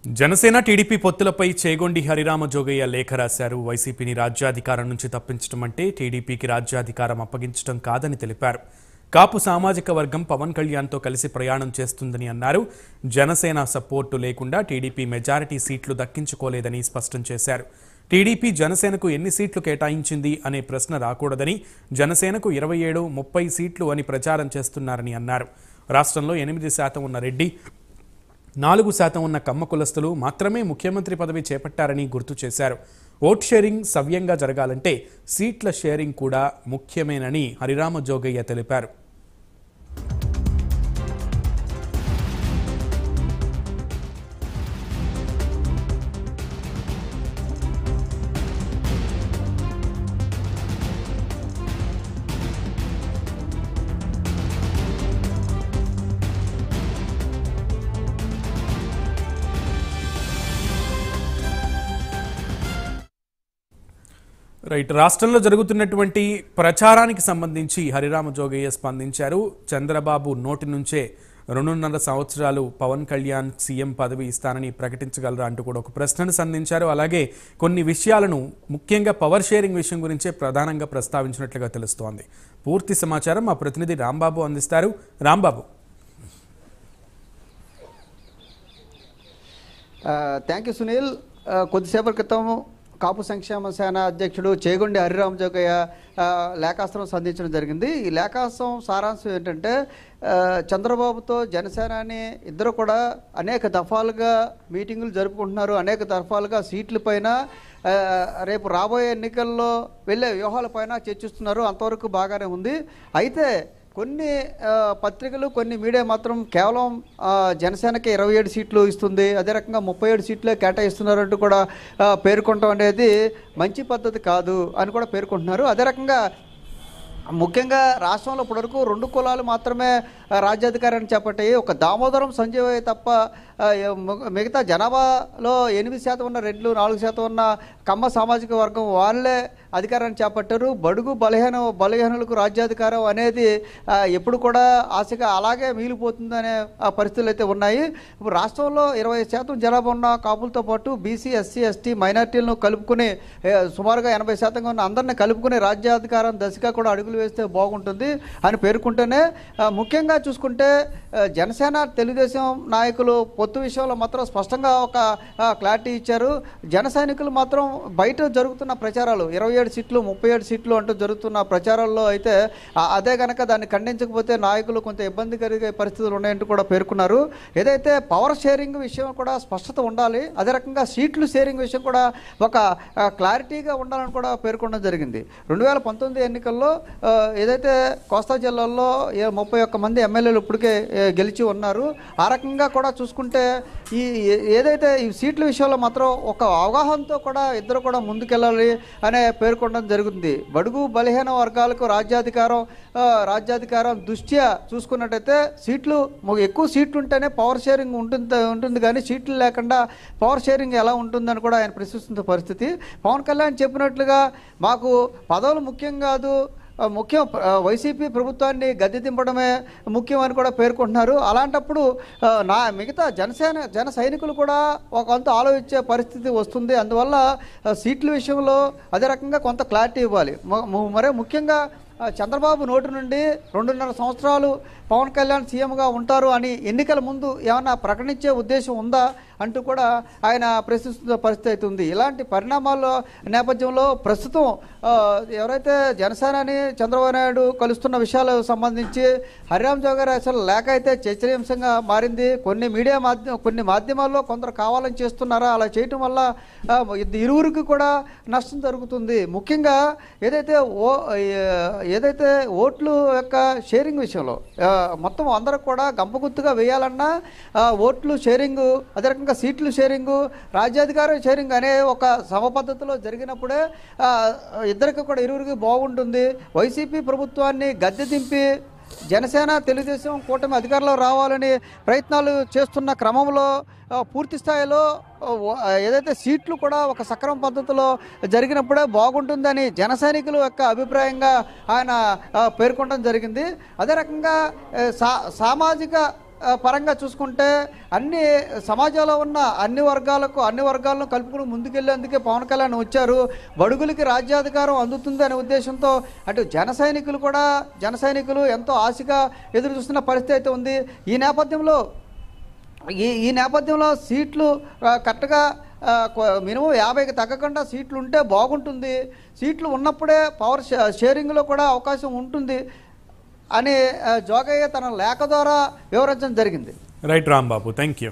Janasena TDP పొత్తులపై Chegondi Harirama Jogayya లేఖ రాశారు. వైసీపీని రాజ్యాధికారం నుంచి తప్పించడం అంటే టీడీపీకి రాజ్యాధికారం అప్పగించడం కాదని తెలిపారు. కాపు సామాజిక వర్గం పవన్ కళ్యాణ్తో కలిసి ప్రయాణం చేస్తుందని అన్నారు. జనసేన సపోర్టు లేకుండా టీడీపీ మెజారిటీ సీట్లు దక్కించుకోలేదని స్పష్టం చేశారు. టీడీపీ జనసేనకు ఎన్ని సీట్లు కేటాయించింది అనే ప్రశ్న రాకూడదని, జనసేనకు 27, 30 సీట్లు అని ప్రచారం చేస్తున్నారని అన్నారు. రాష్ట్రంలో 8% ఉన్న రెడ్డి, 4% ఉన్న కమ్మ కులస్తులు మాత్రమే ముఖ్యమంత్రి పదవి చేపట్టారని గుర్తు చేశారు. ఓట్ షేరింగ్ సవ్యంగా జరగాలంటే సీట్ల షేరింగ్ కూడా ముఖ్యమేనని హరిరామ జోగయ్య తెలిపారు. రైట్, రాష్ట్రంలో జరుగుతున్నటువంటి ప్రచారానికి సంబంధించి హరిరామ జోగయ్య స్పందించారు. చంద్రబాబు నోటి నుంచే 2.5 సంవత్సరాలు పవన్ కళ్యాణ్ సీఎం పదవి ఇస్తానని ప్రకటించగలరా అంటూ కూడా ఒక ప్రశ్నను సంధించారు. అలాగే కొన్ని విషయాలను, ముఖ్యంగా పవర్ షేరింగ్ విషయం గురించే ప్రధానంగా ప్రస్తావించినట్లుగా తెలుస్తోంది. పూర్తి సమాచారం మా ప్రతినిధి రాంబాబు అందిస్తారు. రాంబాబు. Thank you Sunil. కొద్దిసేపటి క్రితం కాపు సంక్షేమ సేన అధ్యక్షుడు చేగొండి హరిరామ జోగయ్య లేఖాస్త్రం సంధించడం జరిగింది. ఈ లేఖాస్త్రం సారాంశం ఏంటంటే, చంద్రబాబుతో జనసేనాని ఇద్దరు కూడా అనేక దఫాలుగా మీటింగులు జరుపుకుంటున్నారు. అనేక దఫాలుగా సీట్ల పైన, రేపు రాబోయే ఎన్నికల్లో వెళ్ళే వ్యూహాలపైన చర్చిస్తున్నారు. అంతవరకు బాగానే ఉంది. అయితే కొన్ని పత్రికలు, కొన్ని మీడియా మాత్రం కేవలం జనసేనకి 27 సీట్లు ఇస్తుంది, అదే రకంగా 37 సీట్లే కేటాయిస్తున్నారంటూ కూడా పేర్కొనడం అనేది మంచి పద్ధతి కాదు అని కూడా పేర్కొంటున్నారు. అదే రకంగా ముఖ్యంగా రాష్ట్రంలో ఇప్పటివరకు 2 కులాలు మాత్రమే రాజ్యాధికారాన్ని చేపట్టాయి. ఒక దామోదరం సంజయ్ తప్ప మిగతా జనాభాలో 8% ఉన్న రెడ్లు, 4% ఉన్న కమ్మ సామాజిక వర్గం వాళ్ళే అధికారాన్ని చేపట్టారు. బడుగు బలహీనులకు రాజ్యాధికారం అనేది ఎప్పుడు కూడా ఆశగా అలాగే మిగిలిపోతుందనే పరిస్థితులు అయితే ఉన్నాయి. ఇప్పుడు రాష్ట్రంలో 20% జనాభా ఉన్న కాపులతో పాటు బీసీ, ఎస్సీ, ఎస్టీ మైనార్టీలను కలుపుకుని సుమారుగా 80% ఉన్న అందరినీ కలుపుకుని రాజ్యాధికారం దశగా కూడా అడుగులు వేస్తే బాగుంటుంది అని పేర్కొంటేనే, ముఖ్యంగా చూసుకుంటే జనసేన తెలుగుదేశం నాయకులు పొత్తు విషయంలో మాత్రం స్పష్టంగా ఒక క్లారిటీ ఇచ్చారు. జన సైనికులు మాత్రం బయట జరుగుతున్న ప్రచారాలు 27 సీట్లు 37 సీట్లు అంటూ జరుగుతున్న ప్రచారాల్లో అయితే అదే కనుక దాన్ని ఖండించకపోతే నాయకులు కొంత ఇబ్బంది కలిగే పరిస్థితులు ఉన్నాయంటూ కూడా పేర్కొన్నారు. ఏదైతే పవర్ షేరింగ్ విషయం కూడా స్పష్టత ఉండాలి, అదే రకంగా సీట్లు షేరింగ్ విషయం కూడా ఒక క్లారిటీగా ఉండాలని కూడా పేర్కొనడం జరిగింది. 2019 ఎన్నికల్లో ఏదైతే కోస్తా జిల్లాల్లో 31 మంది ఎమ్మెల్యేలు ఇప్పటికే గెలిచి ఉన్నారు. ఆ రకంగా కూడా చూసుకుంటే ఏదైతే ఈ సీట్ల విషయంలో మాత్రం ఒక అవగాహనతో కూడా ఇద్దరు కూడా ముందుకెళ్ళాలి అనే పేర్కొనడం జరుగుతుంది. బడుగు బలహీన వర్గాలకు రాజ్యాధికారం దృష్ట్యా చూసుకున్నట్టయితే ఎక్కువ సీట్లు ఉంటేనే పవర్ షేరింగ్ ఉంటుంది కానీ సీట్లు లేకుండా పవర్ షేరింగ్ ఎలా ఉంటుందని కూడా ఆయన ప్రశ్నిస్తున్న పరిస్థితి. పవన్ కళ్యాణ్ చెప్పినట్లుగా మాకు పదవులు ముఖ్యం కాదు, ముఖ్యం వైసీపీ ప్రభుత్వాన్ని గద్దె దింపడమే ముఖ్యమని కూడా పేర్కొంటున్నారు. అలాంటప్పుడు మిగతా జన సైనికులు కూడా ఒక కొంత ఆలోచించే పరిస్థితి వస్తుంది. అందువల్ల సీట్ల విషయంలో అదే రకంగా కొంత క్లారిటీ ఇవ్వాలి. మరే ముఖ్యంగా చంద్రబాబు నోటి నుండి 2.5 సంవత్సరాలు పవన్ కళ్యాణ్ సీఎంగా ఉంటారు అని ఎన్నికల ముందు ఏమన్నా ప్రకటించే ఉద్దేశం ఉందా అంటూ కూడా ఆయన ప్రశ్నిస్తున్న పరిస్థితి అయితే ఉంది. ఇలాంటి పరిణామాల నేపథ్యంలో ప్రస్తుతం ఎవరైతే జనసేనని చంద్రబాబు నాయుడు కలుస్తున్న విషయాలకు సంబంధించి హరిరామ జోగయ్య అసలు లేఖ అయితే చర్చనీయాంశంగా మారింది. కొన్ని మాధ్యమాల్లో కొందరు కావాలని చేస్తున్నారా, అలా చేయటం వల్ల ఇరువురికి కూడా నష్టం జరుగుతుంది. ముఖ్యంగా ఏదైతే ఓట్లు యొక్క షేరింగ్ విషయంలో మొత్తం అందరూ కూడా గంపగుత్తుగా వేయాలన్నా ఓట్లు షేరింగు, అదే రకంగా సీట్లు షేరింగు, రాజ్యాధికారం షేరింగ్ అనే ఒక సమపద్ధతిలో జరిగినప్పుడే ఇరువురికి బాగుంటుంది. వైసీపీ ప్రభుత్వాన్ని గద్దె దింపి జనసేన తెలుగుదేశం కూటమి అధికారంలో రావాలని ప్రయత్నాలు చేస్తున్న క్రమంలో పూర్తి స్థాయిలో ఏదైతే సీట్లు కూడా ఒక సక్రమ పద్ధతిలో జరిగినప్పుడే బాగుంటుందని జన సైనికుల యొక్క అభిప్రాయంగా ఆయన పేర్కొనడం జరిగింది. అదే రకంగా సామాజిక పరంగా చూసుకుంటే అన్ని సమాజంలో ఉన్న అన్ని వర్గాలను కలుపుకుని ముందుకెళ్లేందుకే పవన్ కళ్యాణ్ వచ్చారు. బడుగులకి రాజ్యాధికారం అందుతుంది అనే ఉద్దేశంతో అటు జన సైనికులు ఎంతో ఆశగా ఎదురు చూస్తున్న పరిస్థితి అయితే ఉంది. ఈ నేపథ్యంలో సీట్లు కరెక్ట్గా మినిమం 50కి తగ్గకుండా సీట్లు ఉంటే బాగుంటుంది, సీట్లు ఉన్నప్పుడే పవర్ షేరింగ్లో కూడా అవకాశం ఉంటుంది అని జోగయ్య తన లేఖ ద్వారా వివరించడం జరిగింది. Right Rambabu, thank you.